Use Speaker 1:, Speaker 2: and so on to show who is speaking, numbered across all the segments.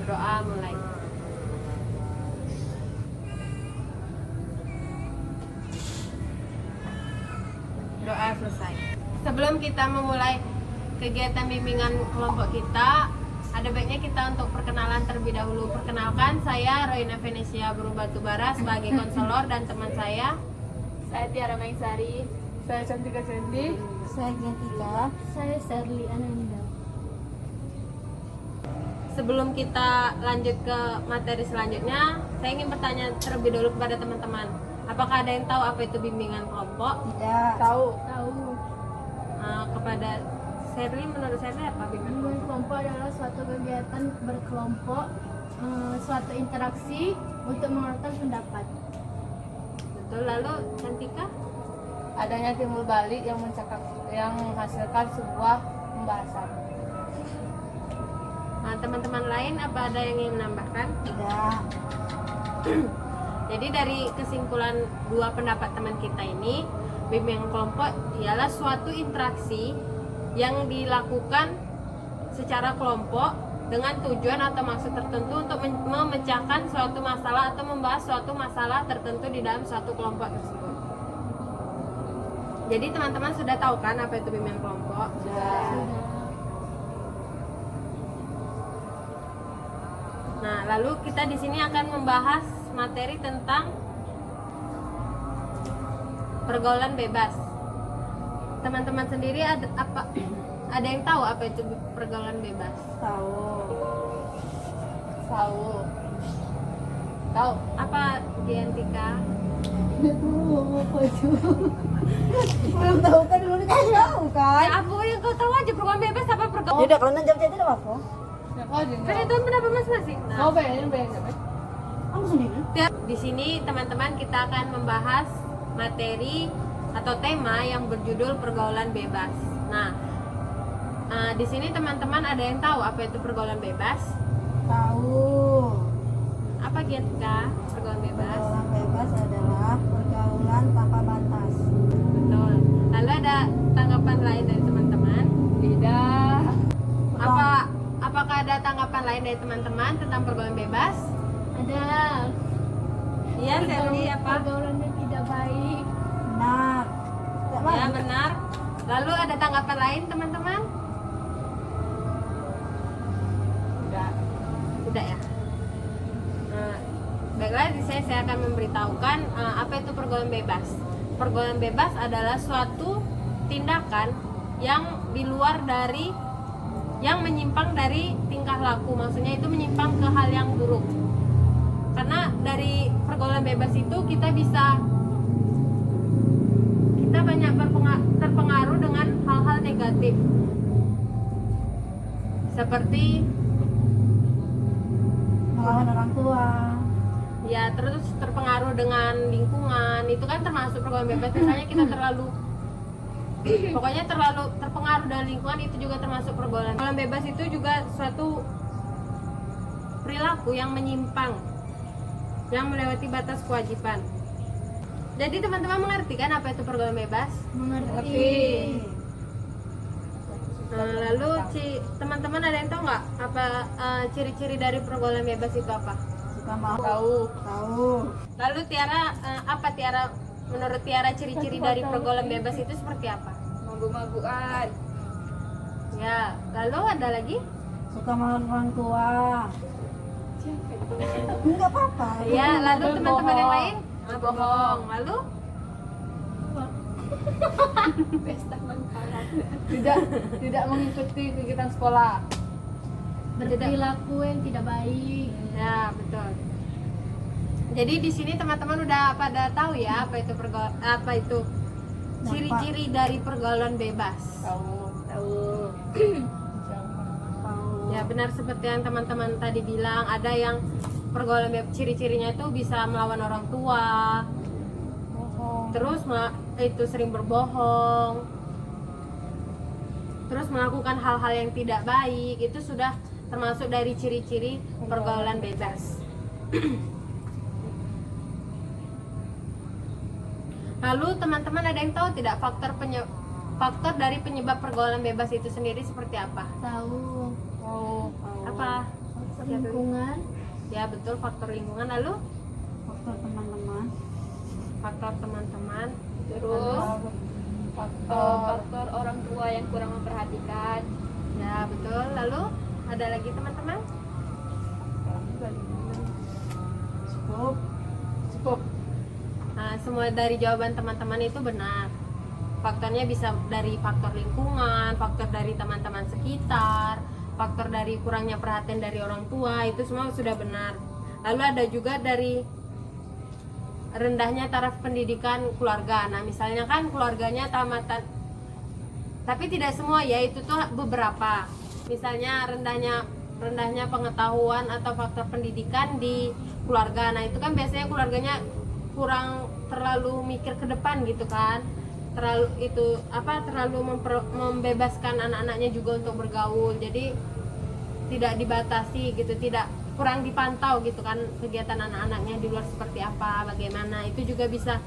Speaker 1: berdoa mulai. Doa selesai. Sebelum kita memulai kegiatan bimbingan kelompok kita, ada baiknya kita untuk perkenalan terlebih dahulu. Perkenalkan, saya Roina Venesia Buru Batubara sebagai konselor dan teman saya
Speaker 2: Tiara Maisari. Saya Cantika Cendi.
Speaker 3: Saya Gentika. Saya Serli Ananda.
Speaker 1: Sebelum kita lanjut ke materi selanjutnya, saya ingin bertanya terlebih dahulu kepada teman-teman. Apakah ada yang tahu apa itu bimbingan kelompok?
Speaker 3: Tidak.
Speaker 2: Tahu.
Speaker 1: Kepada Serli, menurut Serli apa bimbingan
Speaker 3: Bimbingan
Speaker 1: kelompok?
Speaker 3: kelompok adalah suatu kegiatan berkelompok, suatu interaksi untuk mengeluarkan pendapat.
Speaker 1: Betul. Lalu Cantika?
Speaker 2: Adanya timbul balik yang menghasilkan sebuah pembahasan.
Speaker 1: Nah, teman-teman lain apa ada yang ingin menambahkan?
Speaker 3: Tidak.
Speaker 1: Jadi dari kesimpulan dua pendapat teman kita ini, bimbingan kelompok ialah suatu interaksi yang dilakukan secara kelompok dengan tujuan atau maksud tertentu untuk memecahkan suatu masalah atau membahas suatu masalah tertentu di dalam suatu kelompok tersebut. Jadi teman-teman sudah tahu kan apa itu bimbingan kelompok?
Speaker 2: Sudah.
Speaker 1: Nah, lalu kita di sini akan membahas materi tentang pergaulan bebas. Teman-teman sendiri ada yang tahu apa itu pergaulan bebas?
Speaker 2: Tahu.
Speaker 1: Apa Diantika?
Speaker 3: Apa itu? Belum tahu kan dulu dikasih tahu kan?
Speaker 1: Ya, apa yang kau tahu aja pergaulan bebas apa pergaulan?
Speaker 3: Yaudah kalau nanti jawab tidak apa?
Speaker 2: Ya kau juga.
Speaker 1: Kan itu pendapat masing-masing. Nah,
Speaker 2: Kau bayangin.
Speaker 3: Kamu sendiri?
Speaker 1: di sini teman-teman kita akan membahas materi atau tema yang berjudul pergaulan bebas. Nah, di sini teman-teman ada yang tahu apa itu pergaulan bebas?
Speaker 3: Tahu.
Speaker 1: Apa Giatka pergaulan bebas?
Speaker 3: Pergaulan bebas adalah pergaulan tanpa batas.
Speaker 1: Betul. Lalu ada tanggapan lain dari teman-teman?
Speaker 2: Tidak.
Speaker 1: Apakah ada tanggapan lain dari teman-teman tentang pergaulan bebas?
Speaker 3: Ada.
Speaker 1: Iya, Serli apa?
Speaker 3: Pergaulan yang tidak baik. Benar.
Speaker 1: Ya, benar. Lalu ada tanggapan lain teman-teman?
Speaker 2: Tidak.
Speaker 1: Udah ya. Baiklah, di sini saya akan memberitahukan apa itu pergaulan bebas. Pergaulan bebas adalah suatu tindakan yang di luar dari, yang menyimpang dari tingkah laku. Maksudnya itu menyimpang ke hal yang buruk. Karena dari pergaulan bebas itu kita banyak terpengaruh dengan hal-hal negatif. Seperti
Speaker 3: Melawan orang tua.
Speaker 1: ya, terus terpengaruh dengan lingkungan, itu kan termasuk pergaulan bebas. Misalnya kita terlalu terpengaruh dengan lingkungan, itu juga termasuk pergaulan. Pergaulan bebas itu juga suatu perilaku yang menyimpang, yang melewati batas kewajiban. Jadi teman-teman mengerti kan apa itu pergaulan bebas?
Speaker 3: Mengerti.
Speaker 1: Lalu teman-teman ada yang tahu nggak apa ciri-ciri dari pergaulan bebas itu apa?
Speaker 3: Suka mau.
Speaker 2: Tahu.
Speaker 1: Lalu Tiara, menurut Tiara ciri-ciri dari pergaulan bebas itu seperti apa?
Speaker 2: Mabuk-mabukan.
Speaker 1: Ya, lalu ada lagi?
Speaker 3: Suka melawan orang tua. Enggak apa-apa.
Speaker 1: Ya, lalu
Speaker 2: Berbohong.
Speaker 1: teman-teman yang lain? Bohong. Lalu?
Speaker 2: Pesta manfaat. Tidak mengikuti kegiatan sekolah.
Speaker 3: Berperilaku yang tidak baik.
Speaker 1: Ya, betul. Jadi di sini teman-teman udah pada tahu ya apa itu ciri-ciri dari pergaulan bebas.
Speaker 2: Tahu.
Speaker 1: Ya, benar seperti yang teman-teman tadi bilang, ada yang pergaulan bebas ciri-cirinya itu bisa melawan orang tua. Terus itu sering berbohong. Terus melakukan hal-hal yang tidak baik, itu sudah termasuk dari ciri-ciri pergaulan bebas. Lalu teman-teman ada yang tahu tidak faktor dari penyebab pergaulan bebas itu sendiri seperti apa?
Speaker 3: Tahu.
Speaker 2: Oh.
Speaker 1: Apa?
Speaker 3: Faktor lingkungan,
Speaker 1: Ya betul, faktor lingkungan. Lalu
Speaker 2: faktor teman-teman,
Speaker 1: faktor teman-teman.
Speaker 2: terus faktor orang tua yang kurang memperhatikan.
Speaker 1: Ya betul. Lalu ada lagi teman-teman?
Speaker 2: Cukup.
Speaker 1: Nah, semua dari jawaban teman-teman itu benar. Faktornya bisa dari faktor lingkungan, faktor dari teman-teman sekitar, faktor dari kurangnya perhatian dari orang tua, itu semua sudah benar. Lalu ada juga dari rendahnya taraf pendidikan keluarga. Nah, misalnya kan keluarganya tamatan, tapi tidak semua ya, itu tuh beberapa. Misalnya rendahnya pengetahuan atau faktor pendidikan di keluarga. Nah, itu kan biasanya keluarganya kurang terlalu mikir ke depan gitu kan. Terlalu membebaskan anak-anaknya juga untuk bergaul. Jadi tidak dibatasi gitu, tidak kurang dipantau gitu kan kegiatan anak-anaknya di luar seperti apa, bagaimana. Itu juga bisa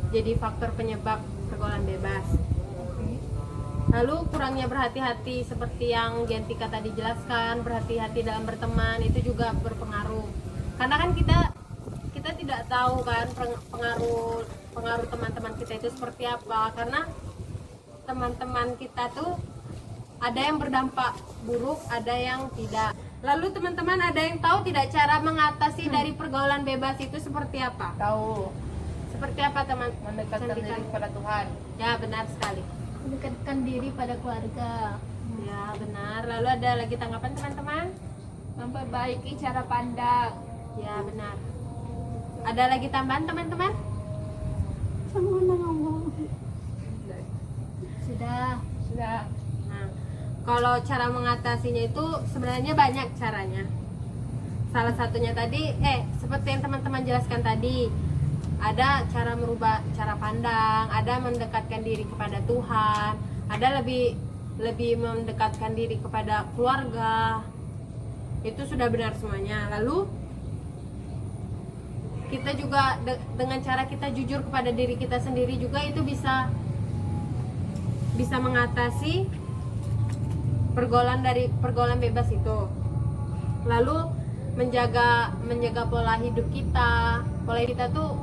Speaker 1: jadi faktor penyebab pergaulan bebas. Lalu kurangnya berhati-hati seperti yang Gentika tadi jelaskan, berhati-hati dalam berteman, itu juga berpengaruh. Karena kan kita tidak tahu kan pengaruh teman-teman kita itu seperti apa, karena teman-teman kita tuh ada yang berdampak buruk, ada yang tidak. Lalu teman-teman ada yang tahu tidak cara mengatasi dari pergaulan bebas itu seperti apa?
Speaker 2: Tahu,
Speaker 1: Seperti apa teman?
Speaker 2: mendekatkan
Speaker 1: Gentika?
Speaker 2: diri kepada Tuhan.
Speaker 1: Ya benar sekali.
Speaker 3: mendekatkan diri pada keluarga.
Speaker 1: Ya benar. Lalu ada lagi tanggapan teman-teman?
Speaker 2: Memperbaiki cara pandang.
Speaker 1: Ya benar. Ada lagi tambahan teman-teman?
Speaker 3: Sudah.
Speaker 2: Sudah.
Speaker 1: Nah, kalau cara mengatasinya itu sebenarnya banyak caranya. Salah satunya tadi, seperti yang teman-teman jelaskan tadi, ada cara merubah cara pandang, ada mendekatkan diri kepada Tuhan, ada lebih mendekatkan diri kepada keluarga. Itu sudah benar semuanya. Lalu kita juga dengan cara kita jujur kepada diri kita sendiri juga itu bisa mengatasi pergaulan bebas itu. Lalu menjaga pola hidup kita. Pola hidup kita tuh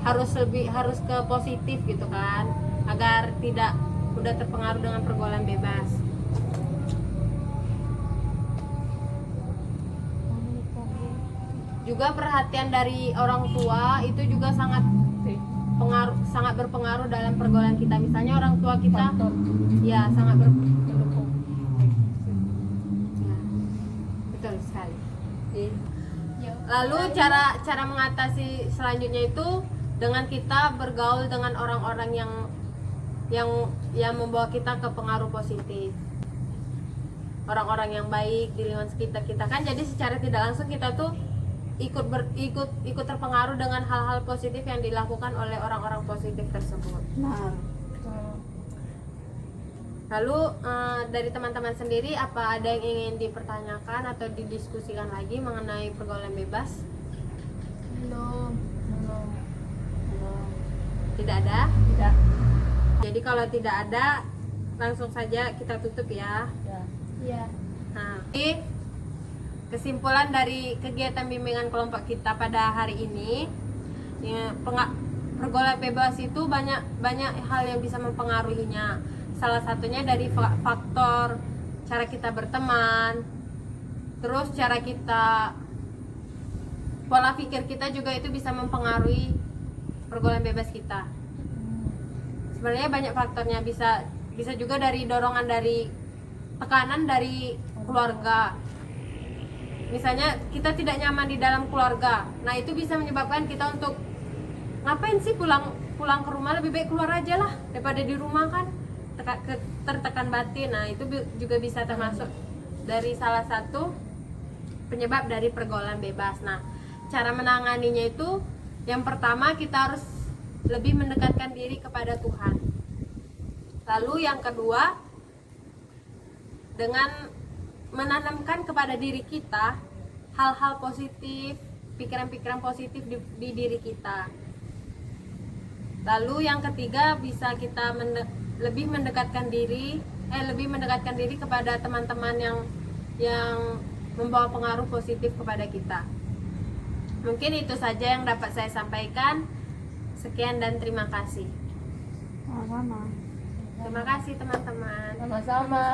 Speaker 1: harus ke positif gitu kan, agar tidak mudah terpengaruh dengan pergaulan bebas. Juga perhatian dari orang tua itu juga sangat berpengaruh dalam pergaulan kita. Misalnya orang tua kita ya sangat
Speaker 2: Mendukung.
Speaker 1: ya, betul sekali.
Speaker 2: Ya.
Speaker 1: Lalu cara mengatasi selanjutnya itu dengan kita bergaul dengan orang-orang yang membawa kita ke pengaruh positif. Orang-orang yang baik di lingkungan sekitar kita kan, jadi secara tidak langsung kita tuh ikut terpengaruh dengan hal-hal positif yang dilakukan oleh orang-orang positif tersebut.
Speaker 2: Nah,
Speaker 1: Lalu dari teman-teman sendiri, apa ada yang ingin dipertanyakan atau didiskusikan lagi mengenai pergaulan bebas?
Speaker 3: Belum.
Speaker 1: Tidak ada?
Speaker 2: tidak.
Speaker 1: Jadi kalau tidak ada, langsung saja kita tutup ya.
Speaker 2: Ya.
Speaker 3: Ya.
Speaker 1: Nah, jadi kesimpulan dari kegiatan bimbingan kelompok kita pada hari ini, ya, pergaulan bebas itu banyak hal yang bisa mempengaruhinya. Salah satunya dari faktor cara kita berteman, terus pola pikir kita juga itu bisa mempengaruhi pergaulan bebas kita. Sebenarnya banyak faktornya, bisa juga dari dorongan dari tekanan dari keluarga. Misalnya kita tidak nyaman di dalam keluarga, nah itu bisa menyebabkan kita untuk ngapain sih pulang ke rumah, lebih baik keluar aja lah daripada di rumah kan, tertekan batin. Nah itu juga bisa termasuk dari salah satu penyebab dari pergaulan bebas. Nah cara menanganinya itu yang pertama kita harus lebih mendekatkan diri kepada Tuhan. Lalu yang kedua, dengan menanamkan kepada diri kita hal-hal positif, pikiran-pikiran positif di diri kita. Lalu yang ketiga, bisa kita lebih mendekatkan diri kepada teman-teman yang membawa pengaruh positif kepada kita. Mungkin itu saja yang dapat saya sampaikan. Sekian dan terima kasih.
Speaker 2: Sama-sama.
Speaker 1: Terima kasih teman-teman.
Speaker 2: Sama-sama.